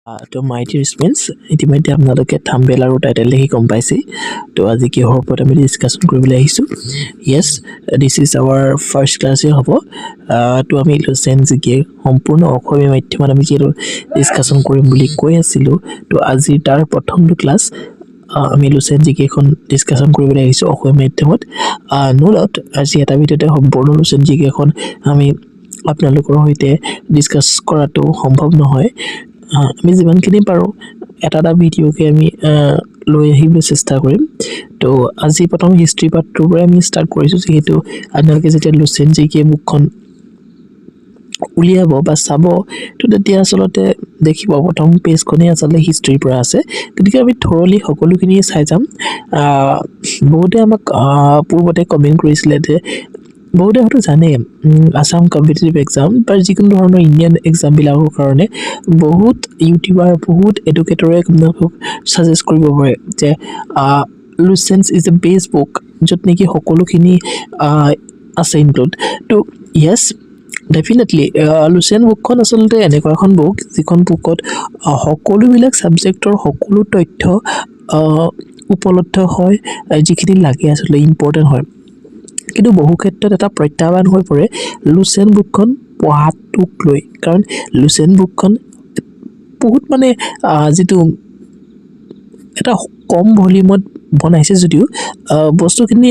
তো মাই ডিয়াৰ স্টুডেণ্টছ ইতিমধ্যে আপোনালোকে থাম্বনেল আৰু টাইটেল দেখি গম পাইছে তো আজি কিহৰ ওপৰত আমি ডিছকাশ্যন কৰিবলৈ আহিছোঁ য়েছ দিছ ইজ আৱাৰ ফাৰ্ষ্ট ক্লাছে হ'ব তো আমি লুচেণ্ট জিকে সম্পূৰ্ণ অসমীয়া মাধ্যমত আমি যিহেতু ডিছকাশ্যন কৰিম বুলি কৈ আছিলোঁ তো আজি তাৰ প্ৰথমটো ক্লাছ আমি লুচেণ্ট জিকেখন ডিছকাশ্যন কৰিবলৈ আহিছোঁ অসমীয়া মাধ্যমত নো ডাউট আজি এটা ভিডিঅ'তে সম্পূৰ্ণ লুচেণ্ট জিকেখন আমি আপোনালোকৰ সৈতে ডিছকাছ কৰাটো সম্ভৱ নহয় আমি যিমানখিনি পাৰোঁ এটা ভিডিঅ'কে আমি লৈ আহিবলৈ চেষ্টা কৰিম তো আজি প্ৰথম হিষ্ট্ৰী পাৰ্টটোৰ পৰাই আমি ষ্টাৰ্ট কৰিছোঁ যিহেতু আপোনালোকে যেতিয়া লুচেণ্ট জিকে বুকখন উলিয়াব বা চাব তো তেতিয়া আচলতে দেখিব প্ৰথম পেজখনেই আচলতে হিষ্ট্ৰীৰ পৰা আছে গতিকে আমি থৰলি সকলোখিনি চাই যাম বহুতে আমাক পূৰ্বতে কমেণ্ট কৰিছিলে যে বহুতে হয়তো জানে আসাম কম্পিটিটিভ এক্সাম বা যিকোনো ধৰণৰ ইণ্ডিয়ান এক্সামবিলাকৰ কাৰণে বহুত ইউটিউবাৰ বহুত এডুকেটৰে আপোনালোকক ছাজেষ্ট কৰিব পাৰে যে লুচেণ্ট ইজ এ বেষ্ট বুক য'ত নেকি সকলোখিনি আছে ইনক্লুড তো য়েছ ডেফিনেটলি লুচেণ্ট বুকখন আচলতে এনেকুৱা এখন বুক যিখন বুকত সকলোবিলাক ছাবজেক্টৰ সকলো তথ্য উপলব্ধ হয় যিখিনি লাগে আচলতে ইম্পৰ্টেণ্ট হয় কিন্তু বহু ক্ষেত্ৰত এটা প্ৰত্যাহ্বান হৈ পৰে লুচেণ্ট বুকখন পঢ়াটোক লৈ কাৰণ লুচেণ্ট বুকখন বহুত মানে যিটো এটা কম ভলিউমত বনাইছে যদিও বস্তুখিনি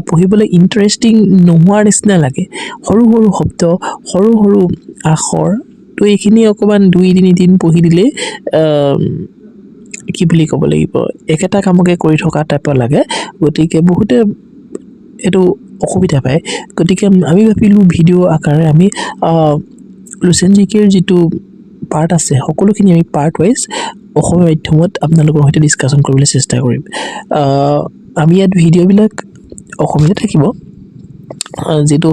পঢ়িবলৈ ইণ্টাৰেষ্টিং নোহোৱাৰ নিচিনা লাগে সৰু সৰু শব্দ সৰু সৰু আখৰ তো এইখিনি অকণমান 2-3 দিন পঢ়ি দিলে কি বুলি ক'ব লাগিব একেটা কামকে কৰি থকা টাইপৰ লাগে গতিকে বহুতে এইটো অসুবিধা পায় গতিকে আমি ভাবিলোঁ ভিডিঅ' আকাৰে আমি লুচেণ্ট জিকেৰ যিটো পাৰ্ট আছে সকলোখিনি আমি পাৰ্ট ৱাইজ অসমীয়া মাধ্যমত আপোনালোকৰ সৈতে ডিছকাশ্যন কৰিবলৈ চেষ্টা কৰিম আমি ইয়াত ভিডিঅ'বিলাক অসমীয়াতে থাকিব যিটো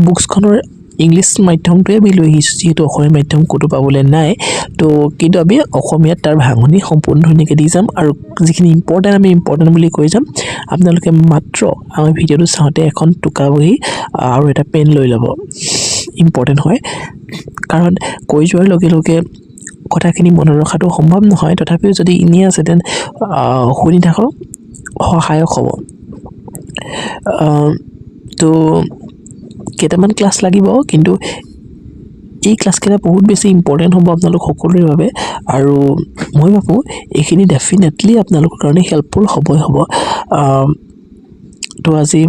বুকছখনৰ ইংলিছ মাধ্যমটোৱে আমি লৈ আহিছোঁ যিহেতু অসমীয়া মাধ্যম ক'তো পাবলৈ নাই তো কিন্তু আমি অসমীয়াত তাৰ ভাঙনি সম্পূৰ্ণ ধুনীয়াকৈ দি যাম আৰু যিখিনি ইম্পৰ্টেণ্ট আমি ইম্পৰ্টেণ্ট বুলি কৈ যাম আপোনালোকে মাত্ৰ আমাৰ ভিডিঅ'টো চাওঁতে এখন টোকা বহী আৰু এটা পেন লৈ ল'ব ইম্পৰ্টেণ্ট হয় কাৰণ কৈ যোৱাৰ লগে লগে কথাখিনি মনত ৰখাটো সম্ভৱ নহয় তথাপিও যদি এনেই আছে তেন শুনি থাকক সহায়ক হ'ব তো কেইটামান ক্লাছ লাগিব কিন্তু এই ক্লাছকেইটা বহুত বেছি ইম্পৰ্টেণ্ট হ'ব আপোনালোক সকলোৰে বাবে আৰু মই ভাবোঁ এইখিনি ডেফিনেটলি আপোনালোকৰ কাৰণে হেল্পফুল হ'বই হ'ব তো আজি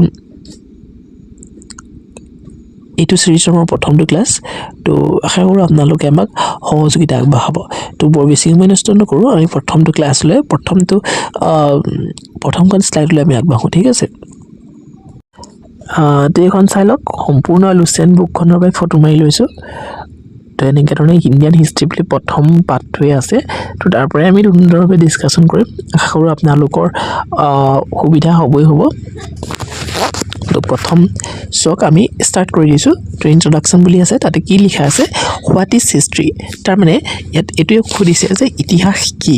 এইটো ছিৰিজৰ মোৰ প্ৰথমটো ক্লাছ তো আশা কৰোঁ আপোনালোকে আমাক সহযোগিতা আগবঢ়াব তো বৰ বেছি সময় নষ্ট নকৰোঁ আমি প্ৰথমটো ক্লাছ লৈ প্ৰথমখন শ্লাইড লৈ আমি আগবাঢ়োঁ ঠিক আছে তো এইখন চাই লওক সম্পূৰ্ণ লুচেণ্ট বুকখনৰ পৰাই ফটো মাৰি লৈছোঁ তো এনেকৈ ধৰণে ইণ্ডিয়ান হিষ্ট্ৰী বুলি প্ৰথম পাঠটোৱে আছে তো তাৰ পৰাই আমি সুন্দৰভাৱে ডিছকাশ্যন কৰিম আশা কৰোঁ আপোনালোকৰ সুবিধা হ'বই হ'ব তো প্ৰথম চক আমি ষ্টাৰ্ট কৰি দিছোঁ তো ইন্ট্ৰডাকশ্যন বুলি আছে তাতে কি লিখা আছে হোৱাট ইজ হিষ্ট্ৰী তাৰমানে ইয়াত এইটোৱে সুধিছে যে ইতিহাস কি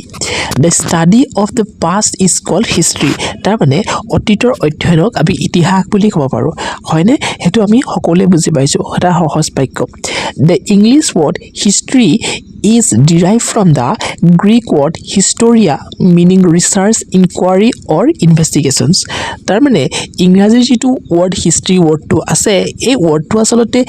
the study of the past is called history তাৰমানে অতীতৰ অধ্যয়নক আমি ইতিহাস বুলি ক'ব পাৰোঁ হয়নে সেইটো আমি সকলোৱে বুজি পাইছোঁ এটা সহজ বাক্য the English word history is derived from the Greek word historia meaning research, inquiry or investigations. তাৰমানে ইংৰাজীৰ যিটো ৱৰ্ড হিষ্ট্ৰী ৱৰ্ডটো আছে এই ৱৰ্ডটো আচলতে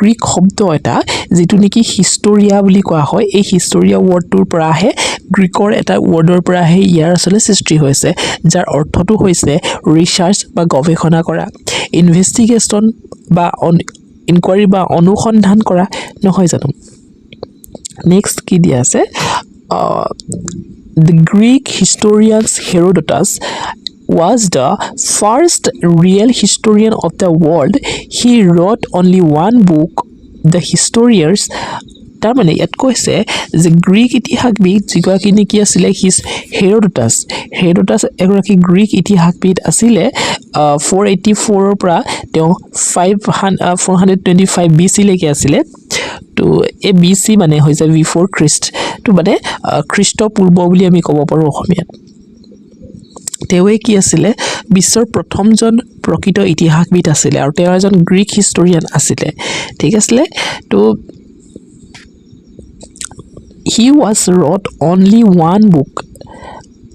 গ্ৰীক শব্দ এটা যিটো নেকি হিষ্টৰিয়া বুলি কোৱা হয় এই হিষ্টৰিয়া ৱৰ্ডটোৰ পৰা আহে গ্ৰীকৰ এটা ৱৰ্ডৰ পৰা আহে ইয়াৰ আচলতে সৃষ্টি হৈছে যাৰ অৰ্থটো হৈছে ৰিচাৰ্চ বা গৱেষণা কৰা ইনভেষ্টিগেশ্যন বা ইনকুৱাৰী বা অনুসন্ধান কৰা নহয় জানো Next কি দিয়া আছে the Greek historian Herodotus was the first real historian of the world he wrote only one book the historians তাৰমানে ইয়াত কৈছে যে গ্ৰীক ইতিহাসবিদ যিগৰাকী নেকি আছিলে হেৰডোটাছ এগৰাকী গ্ৰীক ইতিহাসবিদ আছিলে 484 পৰা তেওঁ 425 BC লৈকে আছিলে তো এই BC মানে হৈছে বিফৰ খ্ৰীষ্ট তো মানে খ্ৰীষ্টপূৰ্ব বুলি আমি ক'ব পাৰোঁ অসমীয়াত তেৱে কি আছিলে বিশ্বৰ প্ৰথমজন প্ৰকৃত ইতিহাসবিদ আছিলে আৰু তেওঁ এজন গ্ৰীক হিষ্টৰিয়ান আছিলে ঠিক আছে তো he was wrote only one book,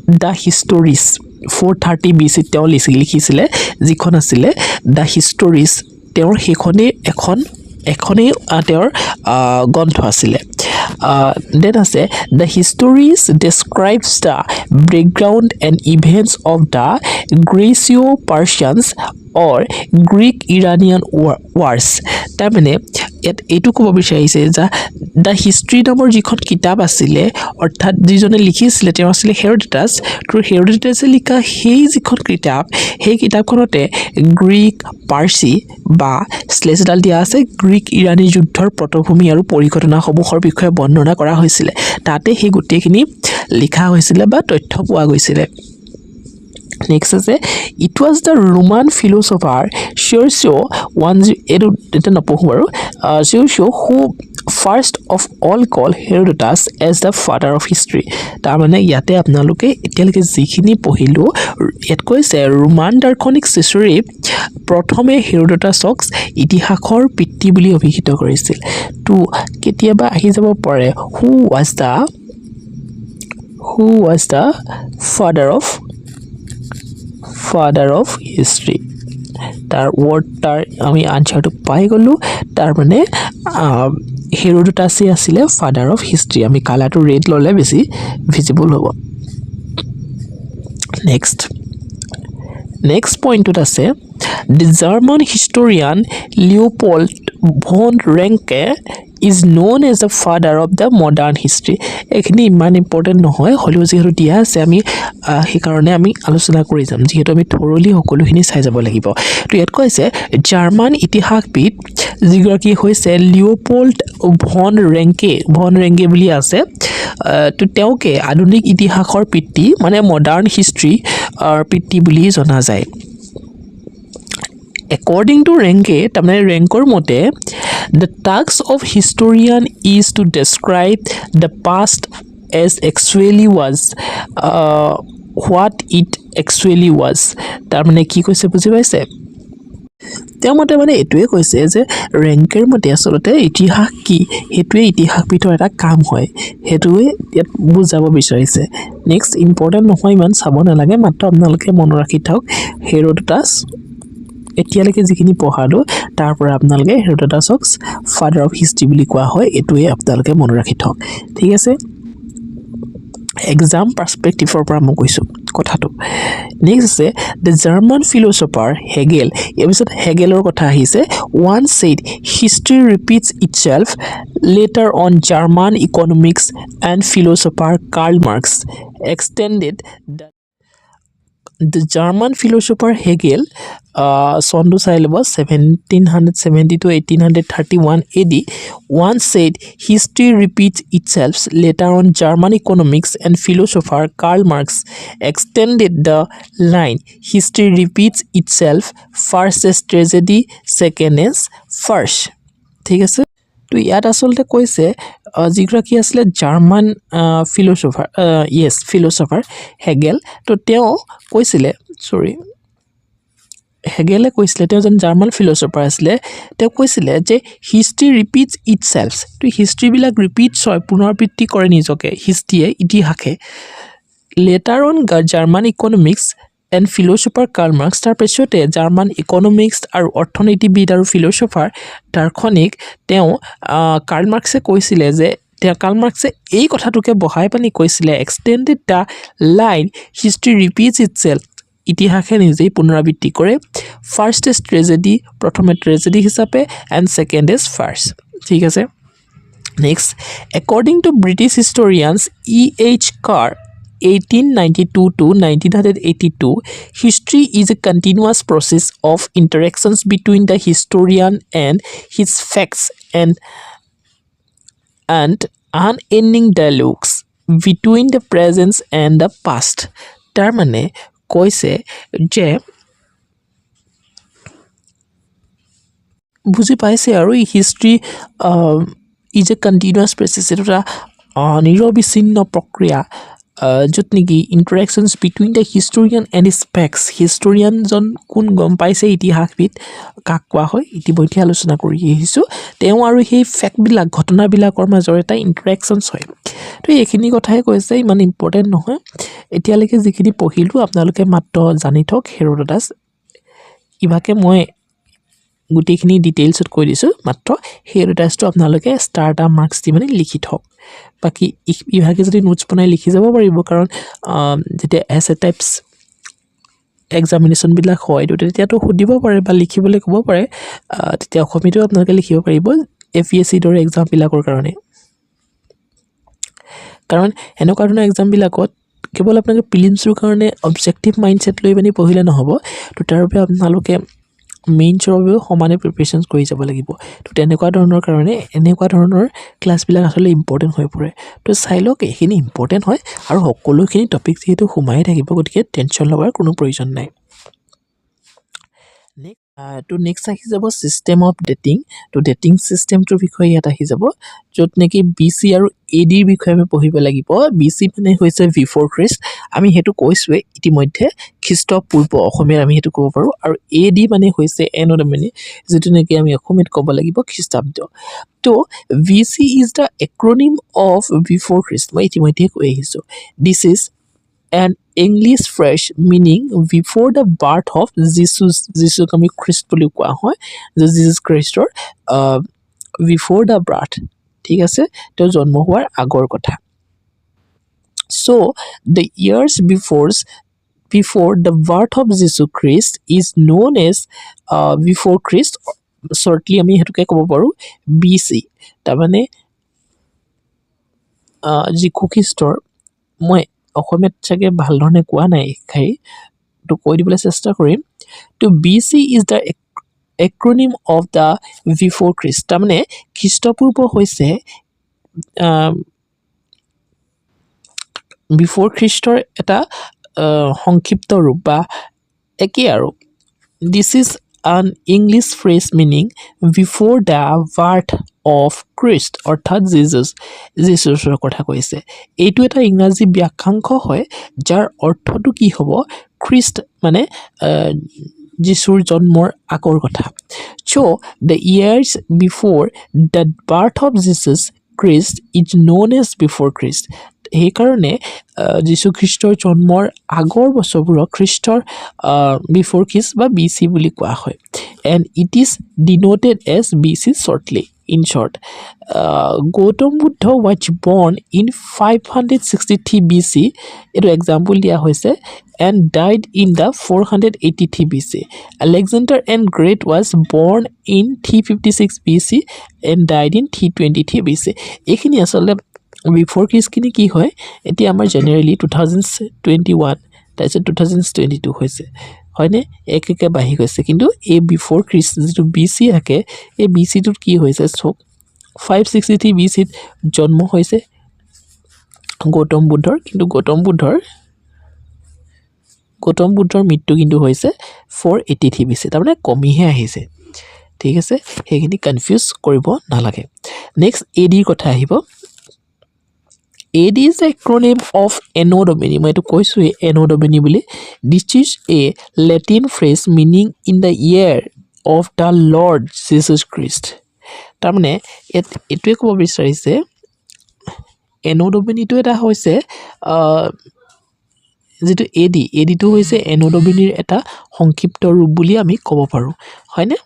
the histories. 430 BC তেওঁ লিখিছিলে যিখন আছিলে the histories তেওঁৰ সেইখনে এখনেই তেওঁৰ গ্ৰন্থ আছিলে দেন আছে the histories describes the background and events of the Greco-Persians or Greek-Iranian wars তাৰ মানে এইটো ক'ব বিচাৰিছে যে দ্য হিষ্ট্ৰী নামৰ যিখন কিতাপ আছিলে অৰ্থাৎ যিজনে লিখিছিলে তেওঁ আছিলে হেৰোডোটাছ তো হেৰোডোটাছে লিখা সেই যিখন কিতাপ সেই কিতাপখনতে গ্ৰীক পাৰ্চী বা শ্লেজডাল দিয়া আছে গ্ৰীক ইৰানী যুদ্ধৰ পটভূমি আৰু পৰিঘটনাসমূহৰ বিষয়ে বৰ্ণনা কৰা হৈছিলে তাতে সেই গোটেইখিনি লিখা হৈছিলে বা তথ্য পোৱা গৈছিলে Next is it was the Roman philosopher Cicero who first of all called Herodotus as the father of history. তাৰমানে ইয়াতে আপোনালোকে এতিয়ালৈকে যিখিনি পঢ়িলো ইয়াত কৈছে ৰোমান দাৰ্শনিক চিচেৰে প্ৰথমে হেৰোডোটাছক ইতিহাসৰ পিতৃ বুলি অভিহিত কৰিছিল তো কেতিয়াবা আহি যাব পাৰে who was the father of history তাৰ word তাৰ আমি আনসাৰটো পাই গলো তাৰ মানে হেৰোডোটাছে আছিলে ফাদাৰ অফ হিষ্ট্ৰী আমি কালাৰটো ৰেড ললে বেছি ভিজিবল হ'ব নেক্সট পইণ্টত আছে the German historian Leopold von Ranke is known as the father of the modern history এখিনি ইমান ইম্পৰ্টেন্ট নহয় হলিও যেহেতু দিয়া আছে আমি সেই কাৰণে আমি আলোচনা কৰি যাম যেহেতু আমি থৰলি সকলোখিনি চাই যাব লাগিব তো ইয়াত কৈছে জাৰ্মান ইতিহাসবিদ যিগৰাকী হৈছে লিওপোল্ড ভন ৰেংকে বুলি আছে তো তেওঁকে আধুনিক ইতিহাসৰ পিতৃ মানে মডাৰ্ণ হিষ্ট্ৰী পিতৃ বুলি জনা যায় According to Ranke, tamane Rankor mote, the task of historian is to describe the past as actually was, what it actually was. Tamane ki koise buji paise? তেওঁ মতে মানে এটোৱে কৈছে যে ৰেংকেৰ মতে আসলতে ইতিহাস কি হেতুৱে ইতিহাস পিতৰ এটা কাম হয় হেতুৱে ইয়াত বুজাব বিচাৰিছে নেক্সট ইম্পৰ্টেন্ট নহয় ইমান চাব নালাগে মাত্ৰ আপোনালোকে মন ৰাখি থাকক হেৰোডোটাছ এতিয়ালৈকে যিখিনি পঢ়ালো তাৰ পৰা আপোনালোকে হেৰোডোটাছক ফাদাৰ অফ হিষ্ট্ৰী বুলি কোৱা হয় এটোৱে আপোনালোকে মন ৰাখি থাকক ঠিক আছে এক্সাম পাৰ্সপেক্টিভৰ পৰা মই কৈছো কথাটো নেক্সট আছে the German philosopher Hegel এবিসত হেগেলৰ কথা আহিছে one said history repeats itself later on German economics and philosopher Karl Marx extended the German philosopher Hegel sondu syllabus 1770 to 1831 AD once said history repeats itself later on German economics and philosopher Karl Marx extended the line history repeats itself first as tragedy second as farce ঠিক আছে তো ইয়াত আসলতে কৈছে যিগৰাকী আসলে German ফিলোসফাৰ Hegel তো তেওঁ কৈছিলে হেগেলে কৈছিলে তেওঁ যেন জাৰ্মান ফিলোসফাৰ আছিলে তেওঁ কৈছিলে যে হিষ্ট্ৰী ৰিপিটস ইটসেলফ তো হিষ্ট্ৰী বিলাক ৰিপিটস হয় পুনৰাবৃত্তি কৰে নিজকে হিষ্ট্ৰীয়ে ইতিহাসে later on German economics and philosopher Karl Marx তাৰ পিছতে জাৰ্মান ইকনমিক্স আৰু অৰ্থনীতিবিদ আৰু ফিলোসফাৰ দাৰ্শনিক তেওঁ কাৰ্ল মাৰ্কসে কৈছিলে যে কাৰ্ল মাৰ্কসে এই কথাটোকে বহাই পানি কৈছিলে extended the line history repeats itself ইতিহাসে নিজেই পুনৰাবৃত্তি কৰে ফাৰ্স্ট ইজ ট্ৰেজেডি প্ৰথমে ট্ৰেজেডি হিচাপে এণ্ড ছেকেণ্ড ইজ ফাৰ্স ঠিক আছে next according to British historians E.H. Carr 1892 to 1982 history is a continuous process of interactions between the historian and his facts and unending dialogues between the present and the past তাৰ মানে কৈছে যে বুজি পাইছে আৰু history is a continuous process এটা নিৰবিচ্ছিন্ন প্ৰক্ৰিয়া য'ত নেকি interactions between the historian and specs হিষ্টৰিয়ানজন কোন গম পাইছে ইতিহাসবিদ কাক কোৱা হয় ইতিমধ্যে আলোচনা কৰি আহিছোঁ তেওঁ আৰু সেই ফেক্টবিলাক ঘটনাবিলাকৰ মাজৰ এটা ইণ্টাৰেকশ্যনছ হয় তো এইখিনি কথাই কৈছে ইমান ইম্পৰ্টেণ্ট নহয় এতিয়ালৈকে যিখিনি পঢ়িলোঁ আপোনালোকে মাত্ৰ জানি থওক হেৰডোটাছ ইভাগে মই গোটেইখিনি ডিটেইলছত কৈ দিছোঁ মাত্ৰ হেৰডোটাছটো আপোনালোকে ষ্টাৰ্টাৰ মাৰ্কছ দি মানে লিখি থওক বাকি ইভাগে যদি নোটছ বনাই লিখি যাব পাৰিব কাৰণ যেতিয়া এছ এ টাইপছ এক্সামিনেশ্যনবিলাক হয় তেতিয়াতো সুধিব পাৰে বা লিখিবলৈ ক'ব পাৰে তেতিয়া অসমীয়াটো আপোনালোকে লিখিব পাৰিব APSC দৰে এক্সামবিলাকৰ কাৰণে কাৰণ এনেকুৱা ধৰণৰ এক্সামবিলাকত কেৱল আপোনালোকে প্ৰিলিমছৰ কাৰণে অবজেক্টিভ মাইণ্ডছেট লৈ পিনি পঢ়িলে নহ'ব তো তাৰ বাবে আপোনালোকে মেইনছৰ বাবেও সমানে প্ৰিপাৰেশ্যন কৰি যাব লাগিব তো তেনেকুৱা ধৰণৰ কাৰণে এনেকুৱা ধৰণৰ ক্লাছবিলাক আচলতে ইম্পৰ্টেণ্ট হৈ পৰে তো চাই লওক এইখিনি ইম্পৰ্টেণ্ট হয় আৰু সকলোখিনি টপিক যিহেতু সোমাই থাকিব গতিকে টেনশ্যন ল'বৰ কোনো প্ৰয়োজন নাই তো নেক্সট আহি যাব চিষ্টেম অফ ডেটিং তো ডেটিং চিষ্টেমটোৰ বিষয়ে ইয়াত আহি যাব য'ত নেকি BC আৰু AD বিষয়ে আমি পঢ়িব লাগিব BC মানে হৈছে বিফৰ খ্ৰীষ্ট আমি সেইটো কৈছোঁৱে ইতিমধ্যে খ্ৰীষ্টপূৰ্ব অসমীয়াত আমি সেইটো ক'ব পাৰোঁ আৰু AD মানে হৈছে এনো ডমিনি যিটো নেকি আমি অসমীয়াত ক'ব লাগিব খ্ৰীষ্টাব্দ তো BC is the acronym of before Christ মই ইতিমধ্যে কৈ আহিছোঁ this is an English phrase meaning before the birth of Jesus Jesus আমি খ্ৰীষ্ট বুলি কোৱা হয় যে Jesus খ্ৰীষ্টৰ before the birth ঠিক আছে তেওঁ জন্ম হোৱাৰ আগৰ কথা so the years before the birth of Jesus Christ is known as before Christ shortly আমি হেতুকে ক'ব পাৰো BC তাৰমানে যীশু খ্ৰীষ্টৰ মই অসমীয়াত চাগে ভাল ধৰণে কোৱা নাই খাই তো কৈ দিবলৈ চেষ্টা কৰিম তো BC is the acronym of the before Christ তাৰমানে খ্ৰীষ্টপূৰ্ব হৈছে বিফৰ খ্ৰীষ্টৰ এটা সংক্ষিপ্ত ৰূপ বা একেই আৰু দিছ is an English phrase meaning before the birth of Christ অৰ্থাৎ জিজাছৰ কথা কৈছে এইটো এটা ইংৰাজী ব্যাখ্যাংশ হয় যাৰ অৰ্থটো কি হ'ব খ্ৰীষ্ট মানে যিশুৰ জন্মৰ আগৰ কথা so the years before the birth of Jesus Christ is known as before Christ সেইকাৰণে যীশু খ্ৰীষ্টৰ জন্মৰ আগৰ বছৰবোৰক খ্ৰীষ্টৰ বিফৰ খ্ৰীষ্ট বা BC বুলি কোৱা হয় and it is denoted as BC shortly in short Gautam Buddha was born in 563 BC এইটো এক্সাম্পল দিয়া হৈছে and died in the 483 BC Alexander and Great was born in 356 BC and died in 323 BC এইখিনি আসলে before খ্ৰীষ্টখিনি কি হয় এতিয়া আমাৰ generally 2021 তাৰপিছত 2022 হৈছে হয়নে একে বাঢ়ি গৈছে কিন্তু এই বিফৰ খ্ৰীষ্ট যিটো BC থাকে এই BCটোত কি হৈছে চক 563 BCত জন্ম হৈছে গৌতম বুদ্ধৰ কিন্তু গৌতম বুদ্ধৰ মৃত্যু কিন্তু হৈছে 483 BC তাৰমানে কমিহে আহিছে ঠিক আছে সেইখিনি কনফিউজ কৰিব নালাগে নেক্সট AD কথা আহিব AD is the acronym of Anno Domini মই এইটো কৈছোঁৱে Anno Domini বুলি this is a Latin phrase meaning in the year of the Lord Jesus Christ তাৰমানে এইটোৱে ক'ব বিচাৰিছে Anno Domini টো এটা হৈছে যেটো AD টো হৈছে Anno Domini এটা সংক্ষিপ্ত ৰূপ বুলি আমি ক'ব পাৰোঁ হয়নে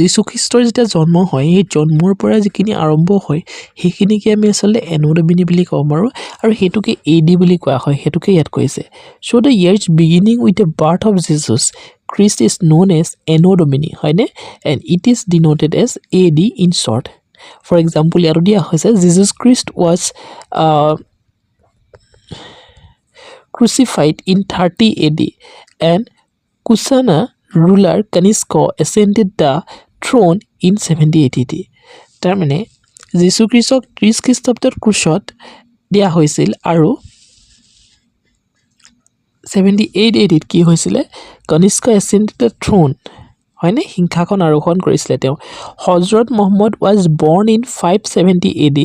যীশু খ্ৰীষ্টৰ যেতিয়া জন্ম হয় এই জন্মৰ পৰা যিখিনি আৰম্ভ হয় সেইখিনিকে আমি আসলে Anno Domini বুলি ক'ব পাৰোঁ আৰু হেতুকে AD বুলি কোৱা হয় হেতুকে ইয়াত কৈছে so the years beginning with the birth of Jesus Christ is known as Anno Domini হয়নে and it is denoted as AD in short for example ইয়াত দিয়া হৈছে Jesus Christ was crucified in 30 AD and Kusana ruler Kanishka ascended the throne in 78 AD তাৰমানে যীশু খ্ৰীষ্টক 30 খ্ৰীষ্টাব্দত ক্ৰুচত দিয়া হৈছিল আৰু 78 AD কি হৈছিলে Kanishka ascended the throne হয়নে সিংহাসন আৰোহণ কৰিছিলে তেওঁ হযৰত Muhammad was born in 570 AD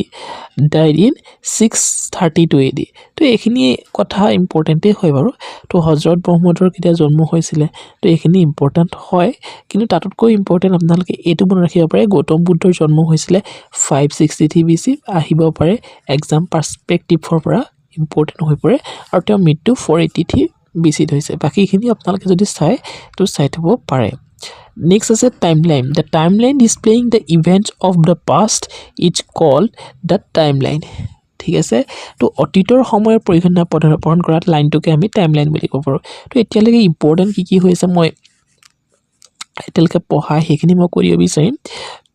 died in 632 AD তো এইখিনি কথা ইম্পৰ্টেন্টে হয় বাৰু তো হযৰত মুহাম্মদৰ কেতিয়া জন্ম হৈছিলে তো এইখিনি ইম্পৰ্টেন্ট হয় কিন্তু তাতকৈ ইম্পৰ্টেন্ট আপোনালোকে এইটো মনত ৰাখিব পাৰে গৌতম বুদ্ধৰ জন্ম হৈছিলে 563 BC আহিব পাৰে এক্সাম পাৰ্সপেক্টিভৰ পৰা ইম্পৰ্টেন্ট হৈ পৰে আৰু তেওঁ মৃত্যু 483 BC হৈছে বাকিখিনি আপোনালোকে যদি চাই তো চাই থব পাৰে Next is a timeline. The timeline displaying the events of the past is called the timeline. ঠিক আছে তো অতীতৰ সময়ৰ পৰিঘটনা প্ৰদৰ্শন কৰা লাইনটোকে আমি টাইমলাইন বুলি ক'ব পাৰোঁ তো এতিয়ালৈকে ইম্পৰ্টেন্ট কি হৈছে মই এতিয়ালৈকে পঢ়া সেইখিনি মই কৰিব বিচাৰিম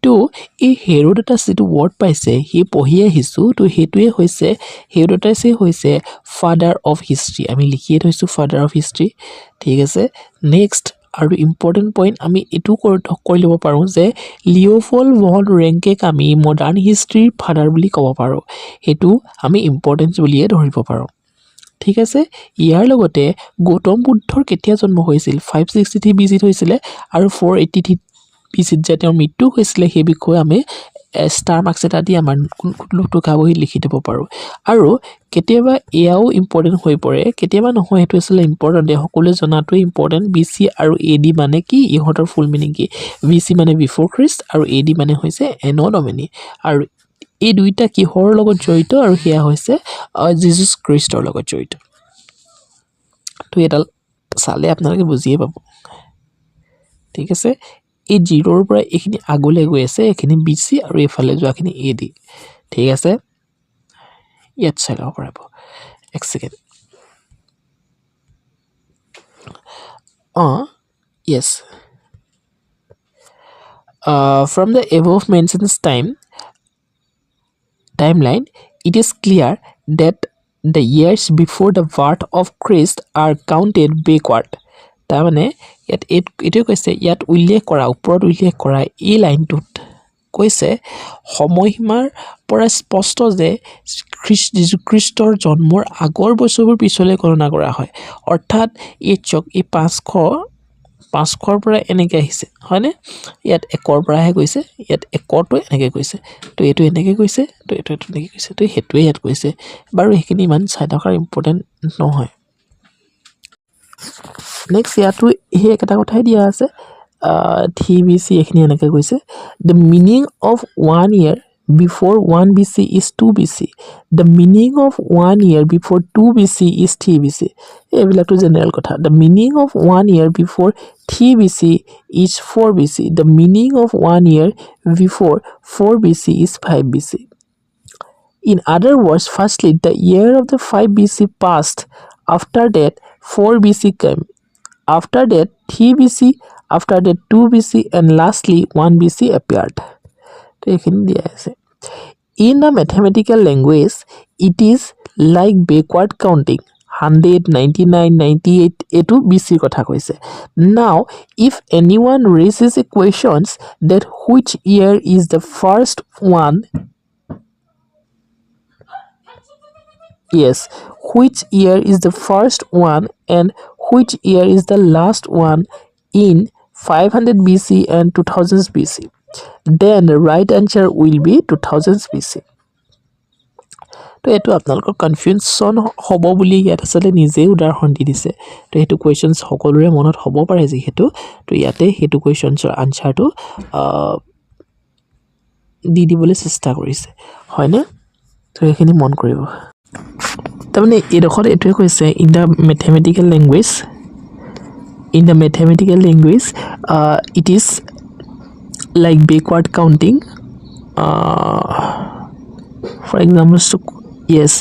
তো এই হেৰোডোটাছ যেটো ৱৰ্ড পাইছে হি পঢ়ি আহিছো তো হেতুৱে হৈছে হেৰোডোটাছে হৈছে ফাদাৰ অফ হিষ্ট্ৰী আমি লিখিয়ে থৈছো ফাদাৰ অফ হিষ্ট্ৰী ঠিক আছে নেক্সট আৰু ইম্পৰ্টেন্ট পইণ্ট আমি এটো কৈ ল'ব পাৰো যে লিওপল্ড ভন ৰেংকেক আমি মডাৰ্ণ হিষ্ট্ৰীৰ ফাদাৰ বুলি ক'ব পাৰো হেতু আমি ইম্পৰ্টেন্স বুলিয়ে ধৰিব পাৰো ঠিক আছে ইয়াৰ লগতে গৌতম বুদ্ধৰ কেতিয়া জন্ম হৈছিল 563 BC হৈছিল আৰু 483 BC যে তেওঁৰ মৃত্যু হৈছিল সেই বিষয়ে আমি ষ্টাৰ মাৰ্কস এটা দি আমাৰ কোনটো কাবহি লিখি দিব পাৰো আৰু কেতিয়াবা এয়াও ইম্পৰ্টেন্ট হৈ পৰে কেতিয়াবা নহয় হেতু আছিল ইম্পৰ্টেন্ট সকলোৱে জনাটো ইম্পৰ্টেন্ট BC আৰু AD মানে কি ইহঁতৰ ফুল মিনিং কি BC মানে বিফৰ খ্ৰিষ্ট আৰু AD মানে হৈছে এনো ডমিনি আৰু এই দুইটা কিহৰ লগত জড়িত আৰু হেয়া হৈছে জিজাস খ্ৰীষ্টৰ লগত জড়িত তো এটা চালে আপোনালোকে বুজিয়ে পাব ঠিক আছে এই জিৰোৰ পৰা এখিনি আগলৈ গৈ আছে এখিনি BC আৰু এফালে যোৱাখিনি AD ঠিক আছে ইয়াত চাই লব পাৰিব এক second yes from the above mentioned timeline it is clear that the years before the birth of Christ are counted backward তাৰমানে এটো কৈছে ইয়াত উল্লেখ কৰা ওপৰত উল্লেখ কৰা এই লাইনটোত কৈছে সময়সীমাৰ পৰা স্পষ্ট যে যীশু খ্ৰীষ্টৰ জন্মৰ আগৰ বছৰবোৰ পিছলৈ গণনা কৰা হয় অৰ্থাৎ এই চক এই 500ৰ পৰা এনেকৈ আহিছে হয়নে ইয়াত 1ৰ পৰাহে গৈছে ইয়াত 1টো এনেকৈ গৈছে তো এটো এনেকৈ গৈছে তো এটো এনেকৈ গৈছে তো হেতুৱে ইয়াত গৈছে বাৰু হেখিনি মান চাই থকাৰ ইম্পৰ্টেন্ট নহয় নেক্সট ইয়াতো হে একটা কথাই দিয়া আছে TBC এখিনি এনেকৈ গৈছে the meaning of 1 year before 1 BC is 2 BC the meaning of 1 year before 2 BC is 3 BC এইবিলাকটো জেনাৰেল কথা the meaning of 1 year before 3 BC is 4 BC the meaning of 1 year before 4 BC is 5 BC in other words firstly the year of the 5 BC passed after that 4 BC came after that 3 BC after that 2 BC and lastly 1 BC appeared তো এখিনি দিয়া আছে in a mathematical language it is like backward counting 100 99 98 এটো BC কথা কৈছে now if anyone raises a questions that which year is the first one yes which year is the first one and which year is the last one in 500 BC and 2000 BC then the right answer will be 2000 BC তো এটো আপোনালোকৰ confusion হ'ব বুলি ইয়াত আসলে নিজে উদাহৰণ দি দিছে তো হেতু কোৱেশ্চনছ সকলোৰে মনত হ'ব পাৰে যেহেতু তো ইয়াতে হেতু কোৱেশ্চনছৰ আনসাৰটো দি দিবলৈ চেষ্টা কৰিছে হয়নে তো এখিনি মন কৰিব তাৰমানে এডখৰ এটোৱে কৈছে in the mathematical language it is like backward counting for example so yes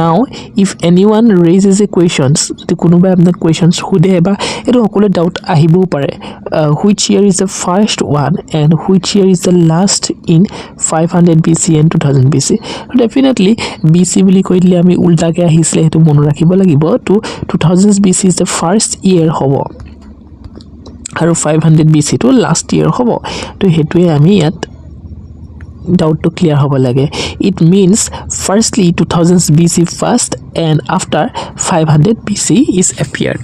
now if anyone raises a questions to konoba apna questions hude ba eto hokole doubt ahibo pare which year is the first one and which year is the last in 500 BC and 2000 BC definitely BC buli koile ami ulta ke ahisle eto mon rakhibo lagibo to 2000 BC is the first year hobo aru 500 BC to last year hobo to hetue ami yat doubt to clear hobo lage it means firstly 2000 BC first and after 500 BC is appeared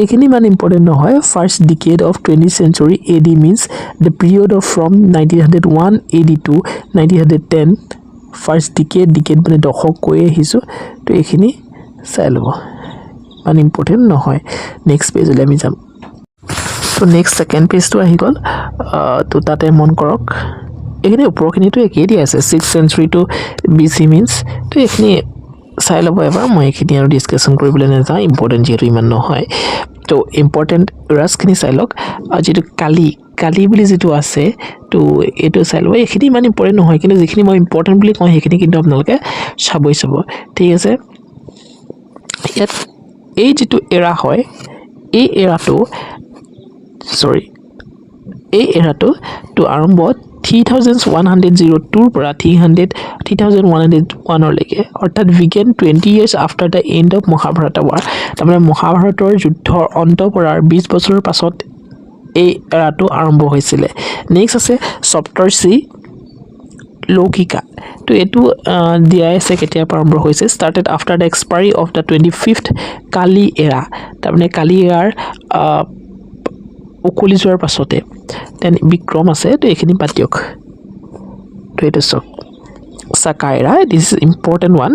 এইখিনি মান important নহয় first decade of 20th century AD means the period of from 1901 AD to 1910 first decade মানে দশক কৈ আহিছো তো এইখিনি চাই লব মান ইম্পৰ্টেণ্ট নহয় নেক্সট পেজলৈ আমি যাম তো নেক্সট সেকেন্ড পেজটো আহি গল তো তাতে মন কৰক এইখিনি ওপৰখিনিটো একেই দিয়া আছে 6th century to BC means তো এইখিনি চাই লব এবাৰ মই এইখিনি আৰু ডিসকাশন কৰিবলৈ নাযাওঁ ইম্পৰ্টেণ্ট যেটো ইমান নহয় তো ইম্পৰ্টেণ্ট ৰাস্কখিনি চাই লওক যেটো কালি বুলি যেটো আছে তো এটো চাই লব এইখিনি ইমান ইম্পৰ্টেণ্ট নহয় কিন্তু যিখিনি মই ইম্পৰ্টেণ্ট বুলি কওঁ সেইখিনি কিন্তু আপোনালোকে চাবই চাব ঠিক আছে ইয়াত এই যেটো এৰা হয় এই এৰাটো তো আৰম্ভ 3102 পৰা 3101 লৈকে অৰ্থাৎ began 20 years after the end of Mahabharata war তাৰমানে মহাভাৰতৰ যুদ্ধৰ অন্ত পৰাৰ 20 বছৰৰ পাছত এই এৰাটো আৰম্ভ হৈছিল নেক্সট আছে চপ্টাৰ সি লৌকিকা তো এটো দিয়া আছে কেতিয়া আৰম্ভ হৈছে started after the expiry of the 25th কালি এৰা তাৰমানে কালি এৰাৰ উকলি যোৱাৰ পাছতে দেন বিক্ৰম আছে তো এইখিনি পাতিয়ক তো এটা সক সাকাইৰা দিস ইজ ইম্পৰ্টেন্ট ওয়ান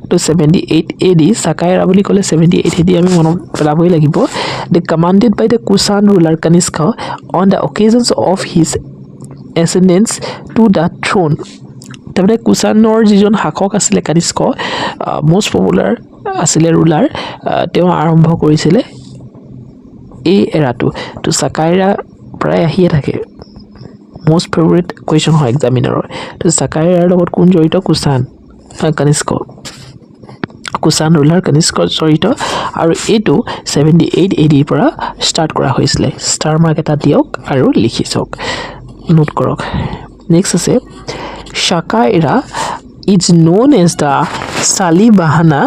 তো 78 AD সাকাইৰা বুলি কলে 78 AD আমি মনত পেলাবই লাগিব the commanded by the Kusan ruler Kanishka on the occasions of his ascendance to the throne তাৰমানে কুশানৰ যিজন শাসক আছিল কানিষ্ক মোস্ট পপুলাৰ আছিল ৰুলাৰ তেওঁ আৰম্ভ কৰিছিল এই এৰাটো তো সাকাইৰা প্ৰায় আহিয়ে থাকে মোস্ট ফেভাৰিট কোৱেশ্চন হয় এক্সামিনাৰৰ তো সাকাইৰাৰ লগত কোন জড়িত কুশান ৰুলাৰ কনিষ্ক জড়িত আৰু এটো 78 AD পৰা ষ্টাৰ্ট কৰা হৈছিল ষ্টাৰ মাৰ্ক এটা দিয়ক আৰু লিখি চাওক নোট কৰক নেক্সট আছে Shakaira is known as the Salibahana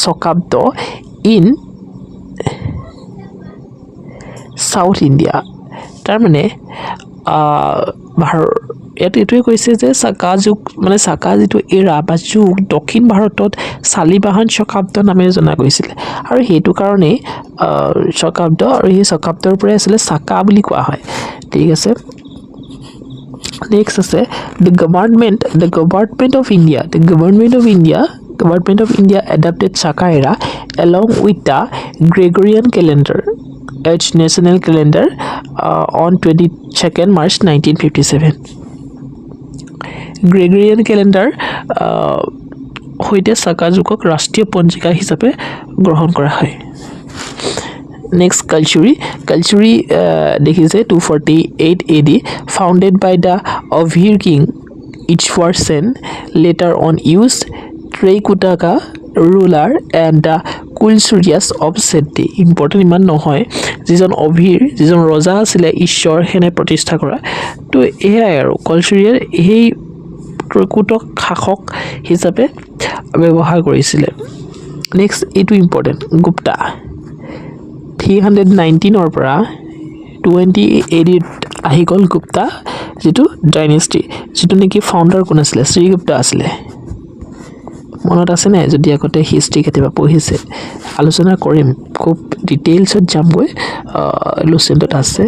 Sokabdo in South India. তাৰমানে এটোৱে কৈছে যে সাকা যুগ মানে সাকা যেটো এৰা বা যুগ দক্ষিণ ভাৰতত সালিবাহন শকাব্দ নামে জনা গৈছিল আৰু হেতু কাৰণে শকাব্দ আৰু এই শকাব্দৰ পৰা আছিল সাকা বুলি কোৱা হয় ঠিক আছে next আছে the government of India adopted Shaka era along with the Gregorian calendar as national calendar on 22nd March 1957 Gregorian calendar হইতে সাকা যুগক ৰাষ্ট্ৰীয় পঞ্জিকা হিচাপে গ্ৰহণ কৰা হয় Next, Kalchuri dekhize 248 AD, founded by the Avhir king Ichwarsen, later on used Treikutaka ruler and the Kulsuryas of Seti. Important iman nohoy, jijon Avhir, jijon Roja asile Ishwar hene protishtha kora. To ehai aru Kalchuriyar ei Treikutok khakok hisabe ব্যবহাৰ কৰিছিল Next, etu important Gupta 319 or পৰা 20 আহি গল গুপ্তা যেটো dynasty যেটো নেকি ফাউন্ডাৰ কোন আছিল শ্ৰীগুপ্তা আছিল মনত আছে না যদি আগতে হিষ্ট্ৰি কেতিয়াবা পঢ়িছে আলোচনা কৰিম খুব ডিটেইলছত যামগৈ লুচেন্টত আছে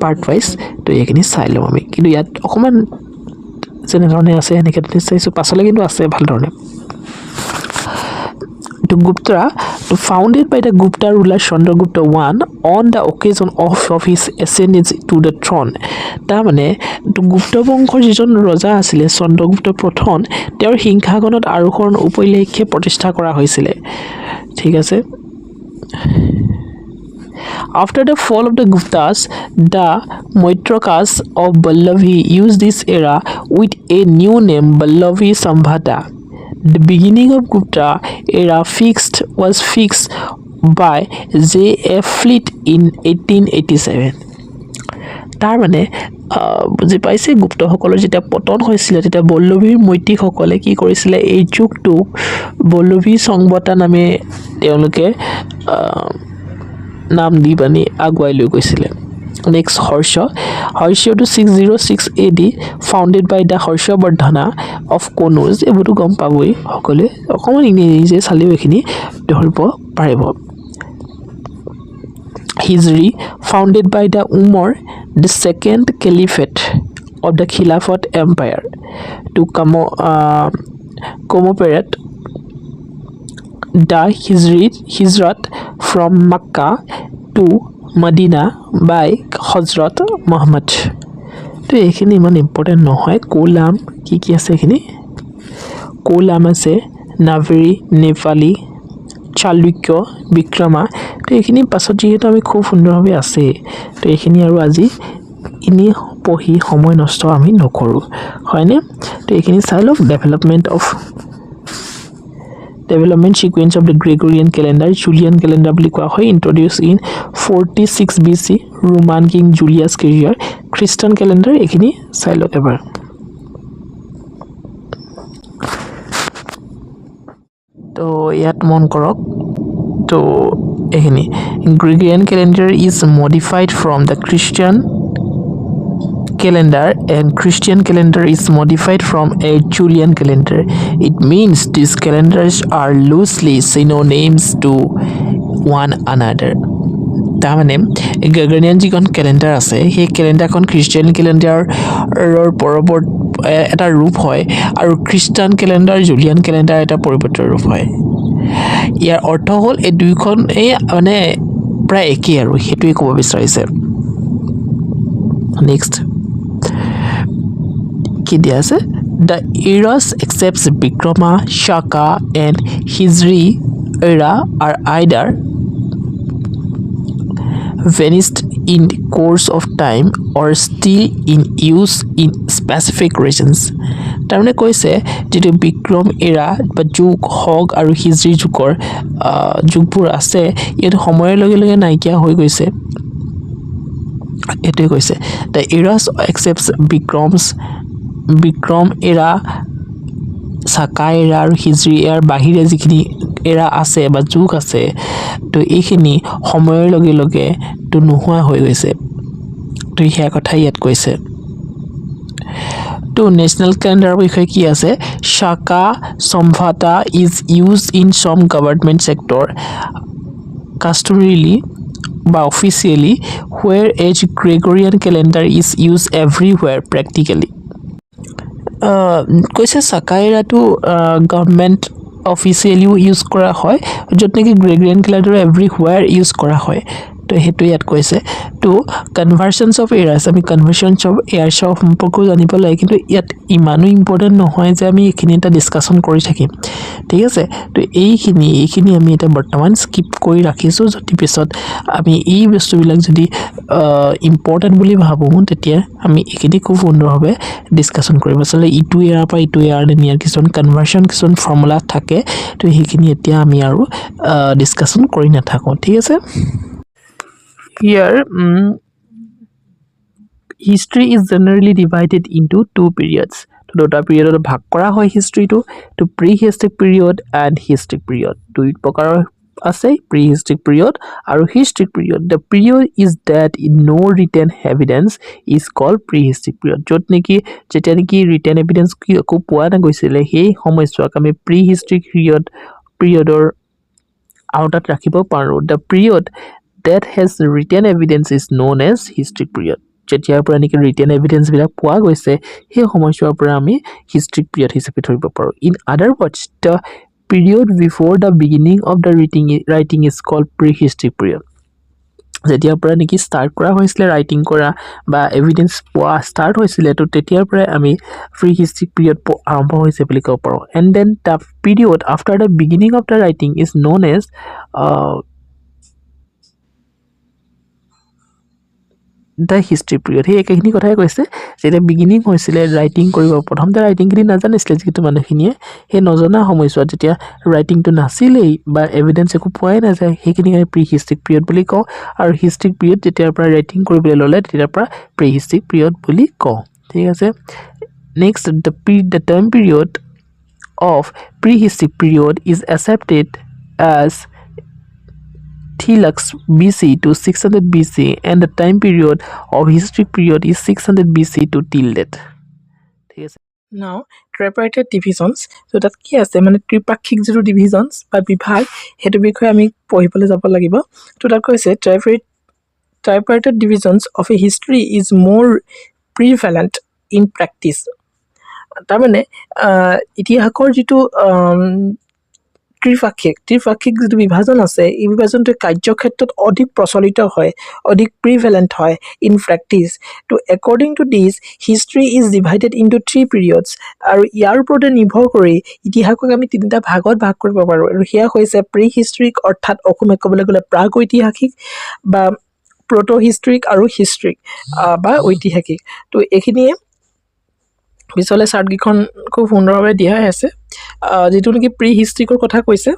পাৰ্ট ওয়াইজ তো এইখিনি চাই লম আমি কিন্তু ইয়াত অকমান যেনে ধৰণে আছে এনেকৈ চাইছো পাছলৈ কিন্তু আছে ভাল ধৰণে to Gupta founded by the Gupta ruler Chandragupta I on the occasion of his ascendance to the throne তাৰমানে to Gupta বংশৰ যিজন ৰজা আছিল চন্দ্ৰগুপ্ত প্ৰথম তেওঁৰ সিংহাসনত আৰোহণ উপলক্ষে প্ৰতিষ্ঠা কৰা হৈছিল ঠিক আছে After the fall of the Guptas, the Maitrakas of Pallavi used this era with a new name Pallavi Sambhata The beginning of Gupta era was fixed by J.F. Fleet in 1887. তাৰমানে বুজি পাইছে গুপ্ত সকলৰ যেটা পতন হৈছিল তেটা বল্লভীৰ মৈত্ৰীক সকলে কি কৰিছিল এই যুগটো বল্লভী সংবতা নামে তেওঁলোকে নাম দি বানি আগুৱাই লৈ গৈছিল Next, Harsha to 606 AD, founded by the Harshavardhana of Konauj. এবোৰটো গম পাবই সকলে অকমান ইংৰাজী চালিও এখিনি ধৰিব পাৰিব Hijri, founded by the Umar, the second caliphate of the Khilafat Empire, to commemorate the Hijrat from Mecca to Medina by Hazrat Muhammad. তো এইখিনি ইমান ইম্পৰ্টেণ্ট নহয় কোলাম কি আছে এইখিনি কোলাম আছে নাভেৰি নেপালী চালুক্য বিক্ৰমা তো এইখিনি পাছত যিহেতু আমি খুব সুন্দৰভাৱে আছে তো এইখিনি আৰু আজি ইনি পঢ়ি সময় নষ্ট আমি নকৰোঁ হয়নে তো এইখিনি চাই লওক development sequence of the Gregorian calendar, Julian calendar বুলি কোৱা হয় introduced in 46 BC, Roman King Julius Caesar, Christian calendar এইখিনি চাই লওক এবাৰ তো ইয়াত মন কৰক তো এইখিনি Gregorian calendar is modified from the Christian calendar and Christian calendar is modified from a Julian calendar. It means these calendars are loosely synonyms to one another. তাৰমানে গ্ৰেগৰিয়ান যিখন কেলেণ্ডাৰ আছে সেই কেলেণ্ডাৰখন খ্ৰীষ্টিয়ান কেলেণ্ডাৰৰ পৰৱৰ্তী এটা ৰূপ হয় আৰু খ্ৰীষ্টান কেলেণ্ডাৰ জুলিয়ান কেলেণ্ডাৰ এটা পৰিৱৰ্তিত ৰূপ হয় ইয়াৰ অৰ্থ হ'ল এই দুইখন মানে প্ৰায় একেই আৰু সেইটোৱে ক'ব বিচাৰিছে নেক্সট কি দিয়া আছে the eras except Bikrama, Shaka and Hijri era are either vanished in the course of time or still in use in specific regions. তাৰমানে কৈছে যেটো বিক্ৰম এৰা বা যুগ হক আৰু হিজৰি যুগৰ যুগবোৰ আছে ইয়াত সময়ৰ লগে লগে নাইকিয়া হৈ গৈছে এটোই কৈছে the eras except বিক্ৰম এৰা সাকা এৰা আৰু হিজৰি এৰাৰ বাহিৰে যিখিনি এৰা আছে বা যুগ আছে তো এইখিনি সময়ৰ লগে লগে তো নোহোৱা হৈ গৈছে তো এই কথা ইয়াত কৈছে তো নেশনাল ক্যালেন্ডার বিষয়ে কি আছে Shaka সম্ভাতা is used in some government sector customarily বা officially whereas Gregorian calendar is used everywhere practically কৈছে সাকাইৰাটো গভৰ্নমেন্ট অফিচিয়েলি ইউজ কৰা হয় যত নেকি গ্ৰেগৰিয়ান ক্যালেন্ডাৰ এভৰিৱেয়াৰ ইউজ কৰা হয় তো হেতু ইয়াত কৈছে তো কনভাৰ্সনস অফ এৰাছ আমি কনভাৰ্সনস অফ এৰাছ সম্পৰ্ক জানিব লাগে কিন্তু ইয়াত ইমানো ইম্পৰ্টেন্ট নহয় যে আমি এখিনি এটা ডিসকাশন কৰি থাকিম ঠিক আছে তো এইখিনি আমি এটা বৰ্তমান স্কিপ কৰি ৰাখিছো যদি পিছত আমি এই বস্তুবিলাক যদি ইম্পৰ্টেন্ট বুলি ভাবো তেতিয়া আমি এখিনি খুব সুন্দৰভাৱে ডিসকাশন কৰিম আসলে ইটু এৰা পৰা ইটু এৰাৰ নিয়াৰ কিছুমান কনভাৰ্সন কিছুমান ফৰ্মুলা থাকে তো সেইখিনি এতিয়া আমি আৰু ডিসকাশন কৰি নাথাকো ঠিক আছে Here, history is generally divided into two periods. To দুটা period ভাগ কৰা হয় history to prehistoric period and historic period. দুই প্ৰকাৰৰ আছে prehistoric period আৰু historic period. The period is that no written evidence is called prehistoric period. যত নেকি যেতিয়া নেকি written evidence কো পোৱা না গৈছিলে সেই সময়ছোৱাক আমি prehistoric periodৰ আউটত ৰাখিব পাৰো. The period that has written evidence is known as historic period. যেতিয়াৰ পৰা নেকি written evidence বিলাক পোৱা গৈছে সেই সময়ছোৱাৰ পৰা আমি historic period হিচাপে ধৰিব পাৰো. In other words, the period before the beginning of the writing is called prehistoric period. যেতিয়াৰ পৰা নেকি স্টাৰ্ট কৰা হৈছিলে ৰাইটিং কৰা বা এভিডেন্স পোৱা স্টাৰ্ট হৈছিলে তো তেতিয়াৰ পৰা আমি prehistoric period আৰম্ভ হৈছে বুলি ক'ব পাৰো. And then the period after the beginning of the writing is known as the history period হে একেখিনি কথাই কৈছে যেটা বিগিনিং হৈছিলে ৰাইটিং কৰিব প্ৰথমতে ৰাইটিং খিনি নাজানিছিলে যেটো মানুহখিনিয়ে হে নজনা সময়ছোৱাত যেতিয়া ৰাইটিংটো নাছিলেই বা এভিডেন্স একো পোৱাই নাযায় সেইখিনি আমি প্ৰিহিষ্ট্ৰিক পিৰিয়ড বুলি কওঁ আৰু হিষ্ট্ৰিক পিৰিয়ড যেতিয়াৰ পৰা ৰাইটিং কৰিবলৈ ল'লে তেতিয়াৰ পৰা প্ৰিহিষ্ট্ৰিক পিৰিয়ড বুলি কওঁ ঠিক আছে next the time period of prehistoric period is accepted as 3 lakhs BC to 600 BC and the time period of historic period is 600 BC to till date. Now, tripartite divisions. So that কি আছে মানে ত্ৰিপাক্ষিক যিটো divisions বা বিভাগ হেতু বিষয়ে আমি পঢ়িবলৈ যাব লাগিব। তো তাত কৈছে tripartite divisions of a history is more prevalent in practice. তাৰমানে ইতিহাসৰ যিটো ত্ৰিপাক্ষিক যিটো বিভাজন আছে এই বিভাজনটো কাৰ্যক্ষেত্ৰত অধিক প্ৰচলিত হয় অধিক প্ৰিভেলেন্ট হয় ইন প্ৰেক্টিছ তো according to this history is divided into 3 periods আৰু ইয়াৰ ওপৰতে নিৰ্ভৰ কৰি ইতিহাসক আমি তিনিটা ভাগত ভাগ কৰিব পাৰোঁ আৰু সেয়া হৈছে প্ৰি হিষ্ট্ৰিক অৰ্থাৎ অসমীয়াত ক'বলৈ গ'লে প্ৰাগ ঐতিহাসিক বা প্ৰটো হিষ্ট্ৰিক আৰু হিষ্ট্ৰিক বা ঐতিহাসিক তো এইখিনিয়ে পিছলে চাৰ্টকেইখন খুব সুন্দৰভাৱে দিয়া আছে যেটো নেকি প্ৰি হিষ্ট্ৰিকৰ কথা কৈছে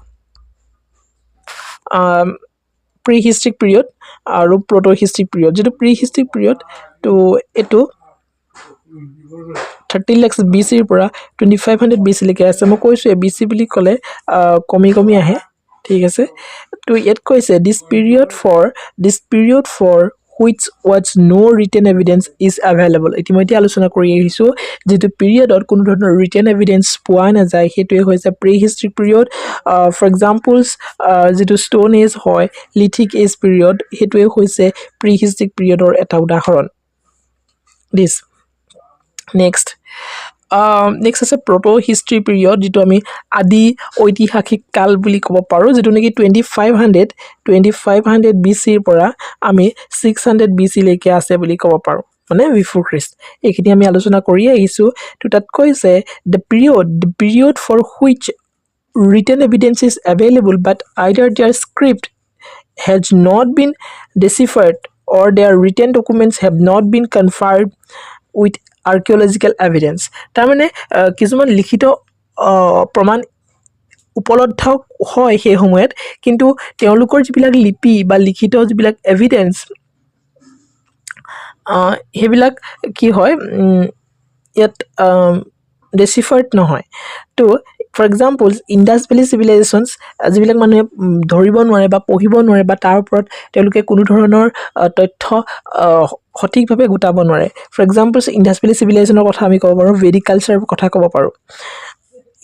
প্ৰি হিষ্ট্ৰিক পিৰিয়ড আৰু প্ৰটো হিষ্ট্ৰিক পিৰিয়ড যেটো প্ৰি হিষ্ট্ৰিক পিৰিয়ড তো এটো 30 lakhs BC ৰ পৰা 2500 BC লৈকে আছে মই কৈছো BC বুলি ক'লে কমি আহে ঠিক আছে তো ইয়াত কৈছে this period for which was no written evidence is available ইতিমধ্যে আলোচনা কৰি আহিছো যেটো পিৰিয়ডত কোনো ধৰণৰ written evidence পোৱা নাযায় হেতুৱে হৈছে prehistoric period for examples যেটো stone age হয় lithic age period হেতুৱে হৈছে prehistoric periodৰ এটা উদাহৰণ this next আছে proto history period যেটো আমি আদি ঐতিহাসিক কাল বুলি ক'ব পাৰো যেটো নেকি 2500 BC ৰ পৰা আমি 600 BC লৈকে আছে বুলি ক'ব পাৰো মানে before Christ এইখিনি আমি আলোচনা কৰি আহিছো তো তাত কৈছে the period for which written evidence is available but either their script has not been deciphered or their written documents have not been confirmed with archaeological evidence তাৰমানে কিছুমান লিখিত প্ৰমাণ উপলব্ধ হয় সেই সময়ত কিন্তু তেওঁলোকৰ যিবিলাক লিপি বা লিখিত যিবিলাক এভিডেন্স হেবিলাক কি হয় ইয়াত deciphered নহয় তো ফৰ এক্সাম্পল ইন্ডাছ ভেলী চিভিলাইজেশনছ যিবিলাক মানুহে ধৰিব নোৱাৰে বা পঢ়িব নোৱাৰে বা তাৰ ওপৰত তেওঁলোকে কোনো ধৰণৰ তথ্য সঠিকভাৱে গোটাব নোৱাৰে ফৰ এক্সাম্পল ইন্ডাছ ভেলী চিভিলাইজেশনৰ কথা আমি ক'ব পাৰো ভেদিক কালচাৰৰ কথা ক'ব পাৰো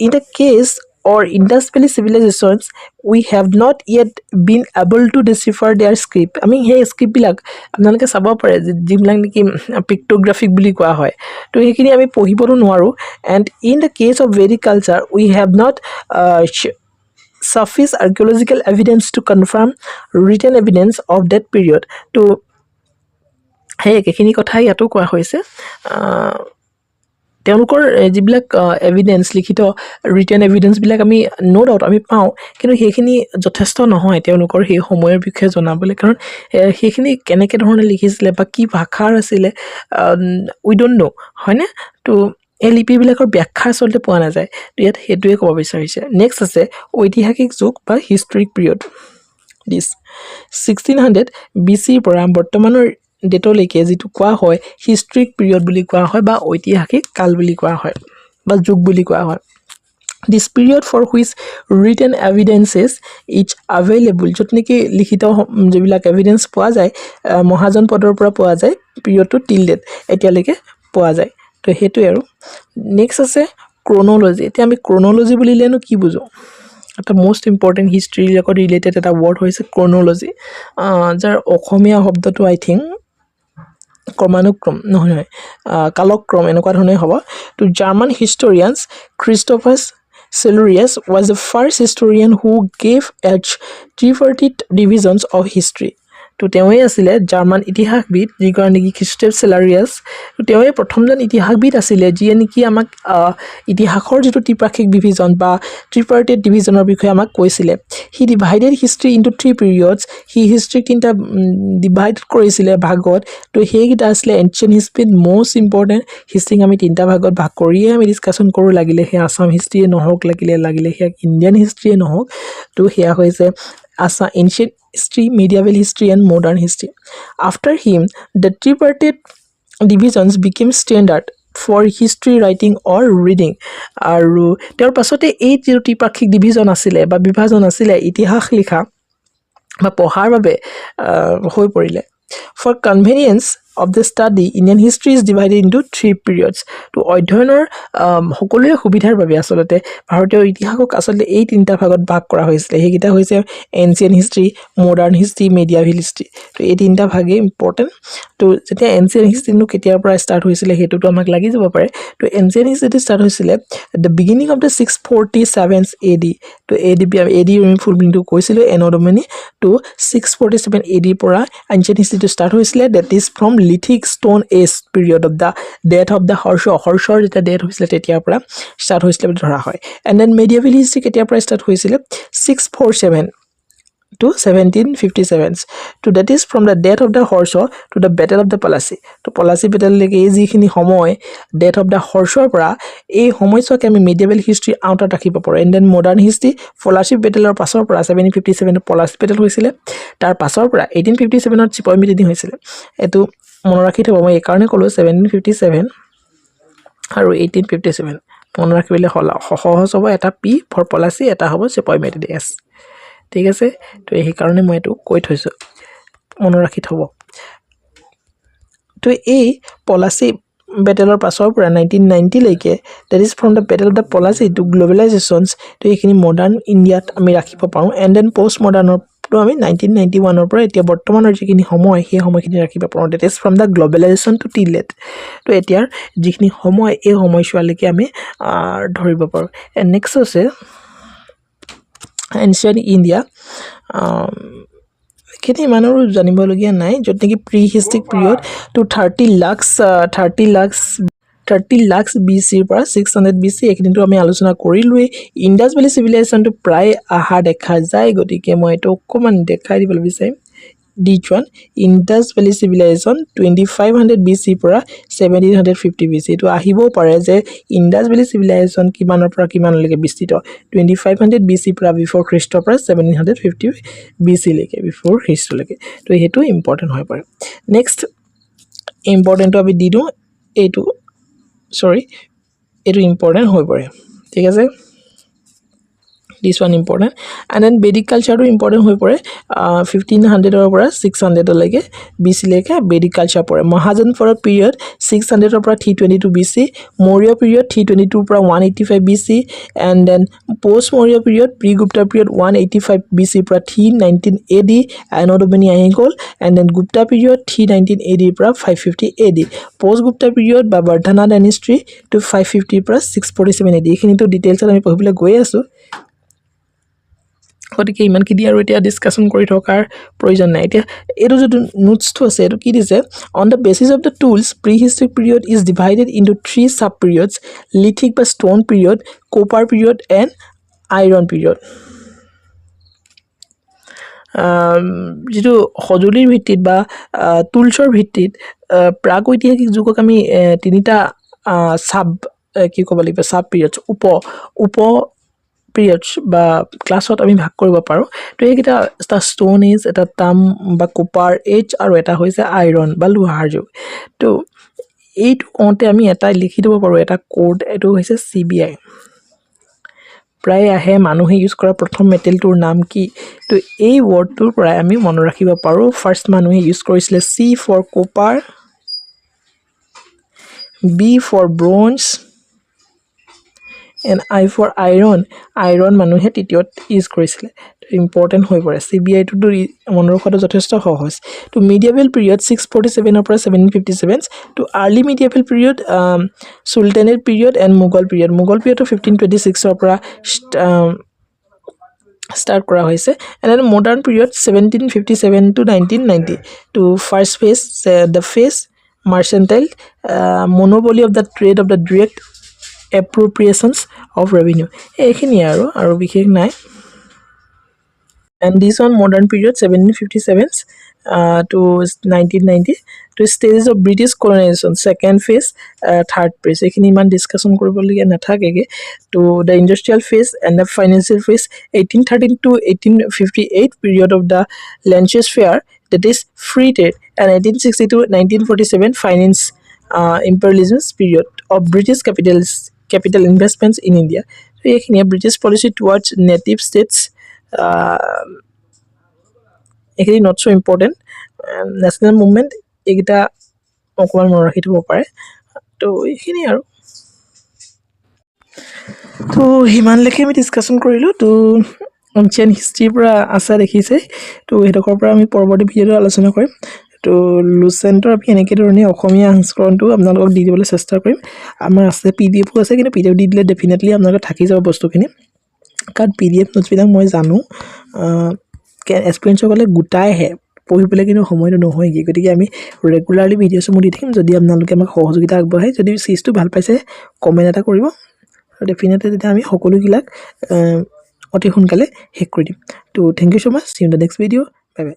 in the case or Indus Valley civilizations we have not yet been able to decipher their script I mean hey script bilak আপোনালোকে চাব পাৰে যিবিলাক নেকি পিক্টোগ্ৰাফিক বুলি কোৱা হয় তো হেখিনি আমি পঢ়িবৰো নোৱাৰো and in the case of Vedic culture we have not sufficient archaeological evidence to confirm written evidence of that period to hey একেখিনি কথা ইয়াতো কোৱা হৈছে তেওঁলোকৰ যিবিলাক এভিডেন্স লিখিত ৰিটেন এভিডেন্স বিলাক আমি নো ডাউট আমি পাওঁ কিন্তু হেখিনি যথেষ্ট নহয় তেওঁলোকৰ সেই সময়ৰ বিষয়ে জনাবলৈ কাৰণ হেখিনি কেনেকে ধৰণে লিখিছিলে বা কি ভাষাৰ আছিলে উই ডোন্ট নো হয়নে তো এই লিপিবিলাকৰ ব্যাখ্যা চলতে পোৱা নাযায় তো ইয়াত হেতুৱে ক'ব বিচাৰিছে নেক্সট আছে ঐতিহাসিক যুগ বা হিষ্ট্ৰিক পিৰিয়ড দিছ 1600 BC পৰা বৰ্তমানৰ ডেটলৈকে যেটো কোৱা হয় হিষ্ট্ৰিক পিৰিয়ড বুলি কোৱা হয় বা ঐতিহাসিক কাল বুলি কোৱা হয় বা যুগ বুলি কোৱা হয় this period for which written evidences is available যতনেকি লিখিত যিবিলাক এভিডেন্স পোৱা যায় মহাজন পদৰ পৰা পোৱা যায় পিৰিয়ডটো টিল ডেট এতিয়ালৈকে পোৱা যায় তো হেতুৱে আৰু নেক্সট আছে ক্ৰোনোলজি এতিয়া আমি ক্ৰোনোলজি বুলিলেনো কি বুজো এটা মোস্ট ইম্পৰ্টেন্ট হিষ্ট্ৰি লগত ৰিলেটেড এটা ওয়াৰ্ড হৈছে ক্ৰোনোলজি যাৰ অসমীয়া শব্দটো আই থিংক ক্ৰমানুক্ৰম নহয় কালক্ৰম এনেকুৱা ধৰণে হ'ব তো German হিষ্টৰিয়ানছ ক্ৰিস্টোফাছ Silurius was the first historian who gave each tripartite divisions of history তো তেওঁই আছিল জাৰ্মান ইতিহাসবিদ যিগৰাকী নেকি ক্ৰিস্টোফ সিলাৰিয়াছ তো তেওঁই প্ৰথমজন ইতিহাসবিদ আছিল যিয়ে নেকি আমাক ইতিহাসৰ যেটো ত্ৰিপাক্ষিক ডিভিজন বা ট্ৰিপাৰ্টেড ডিভিজনৰ বিষয়ে আমাক কৈছিল হি ডিভাইডেড হিষ্ট্ৰি ইনটু 3 পিৰিয়ডছ হি হিষ্ট্ৰি তিনটা ডিভাইড কৰিছিল ভাগত তো হেগিটা আছিল ancient history most important history আমি তিনটা ভাগত ভাগ কৰিয়ে আমি ডিসকাশন কৰো লাগিলে হে আসাম হিষ্ট্ৰি নহওক লাগিলে হে ইণ্ডিয়ান হিষ্ট্ৰি নহওক তো হেয়া হৈছে ancient history, medieval history and modern history. After him, the tripartite divisions became standard for history writing or reading. আৰু তেওঁৰ পাছতে এই যে ত্ৰিপাক্ষিক ডিভিজন আছিল বা বিভাজন আছিল ইতিহাস লিখা বা পঢ়াৰ বাবে হৈ পৰিলে For convenience, of the study, Indian history is divided into 3 periods. To অধ্যয়নৰ সকলোৰে সুবিধাৰ বাবে আসলতে ভাৰতীয় ইতিহাসক আসলতে এই তিনিটা ভাগত ভাগ কৰা হৈছিল। সেইকেইটা হৈছে ancient history, modern history, medieval history. তো এই তিনিটা ভাগেই ইম্পৰ্টেণ্ট। তো যেতিয়া এনচিয়েন্ট হিষ্ট্ৰীনো কেতিয়াৰ পৰা ষ্টাৰ্ট হৈছিলে সেইটোতো আমাক লাগি যাব পাৰে। তো এনচিয়েন্ট হিষ্ট্ৰীটো ষ্টাৰ্ট হৈছিলে the beginning of the 647 AD। তো AD আমি ফুল মিনিংটো কৈছিলোঁ এনডমিনি। তো 647 AD পৰা এনচিয়েন্ট হিষ্ট্ৰীটো ষ্টাৰ্ট হৈছিলে। That is from lithic stone age period of the death of the হৰ্ষৰ যেতিয়া ডেথ হৈছিলে তেতিয়াৰ পৰা ষ্টাৰ্ট হৈছিলে বুলি ধৰা হয়। এণ্ড দেন মেডিয়েভেল হিষ্ট্ৰী কেতিয়াৰ পৰা ষ্টাৰ্ট হৈছিলে 647 to 1757. So that is from the death of the Horshaw to the battle of the Palasi. To Palasi battle leke ei jikhini homoy death of the Horshaw pora ei homoysoke ami medieval history outa rakhibo paro. And then modern history Palasi battle or pasor pora 1757 Palasi battle hoisile tar pasor pora 1857 ot Chipoy meeting hoisile. Etu মনত ৰাখি থব মই এই কাৰণে কলো 1757 আৰু 1857 মনত ৰাখিবলে সহজ হ'ব। এটা পি ফৰ পলাচি, এটা হ'ব চিপয় মেথড এছ। ঠিক আছে, তো এই কাৰণে মই এইটো কৈ থৈছোঁ, মনত ৰাখি থব। তো এই পলাচি বেটেলৰ পাছৰ পৰা 1990 লৈকে that is from the battle of the Plassey to globalisations. তো এইখিনি মডাৰ্ণ ইণ্ডিয়াত আমি ৰাখিব পাৰোঁ। এণ্ড দেন পষ্ট মডাৰ্ণৰ আমি 1991 পৰা এতিয়া বৰ্তমানৰ যিখিনি সময় সেই সময়খিনি ৰাখিব পাৰোঁ। That is from the globalisation to till date. তো এতিয়াৰ যিখিনি সময় এই সময়ছোৱালৈকে আমি ধৰিব পাৰোঁ। এণ্ড নেক্সট আছে এনচিয়েন্ট ইণ্ডিয়া। এইখিনি ইমানৰো জানিবলগীয়া নাই, য'ত নেকি prehistoric period to 30 lakhs BCৰ পৰা 600 BC এইখিনিতো আমি আলোচনা কৰিলোৱেই। ইণ্ডাছ ভেলী চিভিলাইজেশ্যনটো প্ৰায় অহা দেখা যায়, গতিকে মই এইটো অকণমান দেখাই দিবলৈ বিচাৰিম। D1 Indus valley civilisation 2500 BC পৰা 1750 BC। এইটো আহিবও পাৰে যে ইণ্ডাছ ভেলী চিভিলাইজেশ্যন কিমানৰ পৰা কিমানলৈকে বিস্তৃত, 2500 BC পৰা বিফৰ খ্ৰীষ্টৰ পৰা 1750 BC লৈকে, বিফৰ খ্ৰীষ্টলৈকে। তো সেইটো ইম্পৰ্টেণ্ট হৈ পৰে। নেক্সট ইম্পৰ্টেণ্টটো আমি দি দিওঁ, এইটো ইম্পৰ্টেণ্ট হৈ পৰে। ঠিক আছে, this one important. And then Vedic culture to important হৈ পৰে 1500 ৰ পৰা 600 লৈকে BC লৈকে Vedic culture পৰে। মহাজন for a period 600 ৰ পৰা 322 BC, Maurya period 322 পৰা 185 BC, and then post Maurya period pre-Gupta period 185 BC পৰা 319 AD Anodobani আহি গ'ল, and then Gupta period 319 AD পৰা 550 AD, post Gupta period বা Vardhana dynasty to 550 পৰা 647 AD। এইখিনিতো ডিটেইলছত আমি পঢ়িবলৈ গৈ আছোঁ, গতিকে ইমানখিনি আৰু এতিয়া ডিছকাশ্যন কৰি থকাৰ প্ৰয়োজন নাই। এতিয়া এইটো যিটো নোটছটো আছে এইটো কি দিছে, on the basis of the tools prehistoric period is divided into 3 sub periods, lithic বা stone period, copper period and iron period. যিটো সঁজুলিৰ ভিত্তিত বা টুলছৰ ভিত্তিত প্ৰাক ঐতিহাসিক যুগক আমি তিনিটা ছাব কি ক'ব লাগিব, ছাব পিৰিয়ডছ উপ পিৰিয়ডছ বা ক্লাছত আমি ভাগ কৰিব পাৰোঁ। তো এইকেইটা এটা ষ্টোন এজ, এটা তাম বা কোপাৰ এজ, আৰু এটা হৈছে আইৰণ বা লোহাৰ যুগ। তো এইটো কওঁতে আমি এটা লিখি দিব পাৰোঁ, এটা কোড, এইটো হৈছে CBI। প্ৰায় আহে মানুহে ইউজ কৰা প্ৰথম মেটেলটোৰ নাম কি, তো এই ৱৰ্ডটোৰ পৰাই আমি মনত ৰাখিব পাৰোঁ। ফাৰ্ষ্ট মানুহে ইউজ কৰিছিলে C for copper, B for bronze, and I for iron. Iron মানুহে তৃতীয়ত ইউজ কৰিছিলে। ইম্পৰ্টেণ্ট হৈ পৰে, CBIটোতো মনত ৰখাটো যথেষ্ট সহজ। তো মিডিয়েভেল পিৰিয়ড 647 পৰা 1757, তো early medieval period sultanate period and Mughal period. Mughal পিৰিয়ডটো 1526 পৰা ষ্টাৰ্ট কৰা হৈছে। And then modern period 1757 to 1990। তো first phase the phase mercantile monopoly of the trade of the direct appropriations of revenue. এইখিনিয়ে আৰু বিশেষ নাই। And this one modern period 1757 to 1990, to stages of British colonization, second phase, third phase। এইখিনি ইমান discussion কৰিবলগীয়া নাথাকেগে। তো the industrial phase and the financial phase 1813 to 1858 period of the laissez-faire, that is free trade, and 1860 to 1947 finance imperialism period of British capital investments in India। তো এইখিনিয়ে British policy towards native states, এইখিনি not so important. National movement এইকেইটা অকণমান মনত ৰাখি থ'ব পাৰে তো এইখিনি আৰু তো সিমানলৈকে আমি ডিছকাশ্যন কৰিলোঁ তো এনচিয়েণ্ট হিষ্ট্ৰীৰ পৰা আছে দেখিছে তো সেইডোখৰৰ পৰা আমি পৰৱৰ্তী ভিডিঅ'টো আলোচনা কৰিম তো লুচেণ্টৰ আমি এনেকৈ ধৰণে অসমীয়া সংস্কৰণটো আপোনালোকক দি দিবলৈ চেষ্টা কৰিম আমাৰ আছে PDF আছে কিন্তু PDF দি দিলে ডেফিনেটলি আপোনালোকে থাকি যাব বস্তুখিনি কাৰণ PDF নোটছবিলাক মই জানো এক্সপিৰিয়েঞ্চসকলে গোটাইহে পঢ়ি পেলাই কিন্তু সময়টো নহয়গৈ গতিকে আমি ৰেগুলাৰলি ভিডিঅ'সমূহ দি থাকিম যদি আপোনালোকে আমাক সহযোগিতা আগবঢ়ায় যদি চিজটো ভাল পাইছে কমেণ্ট এটা কৰিব ডেফিনেটলি তেতিয়া আমি সকলোবিলাক অতি সোনকালে শেষ কৰি দিম তো thank you so' much see in the next video' bye by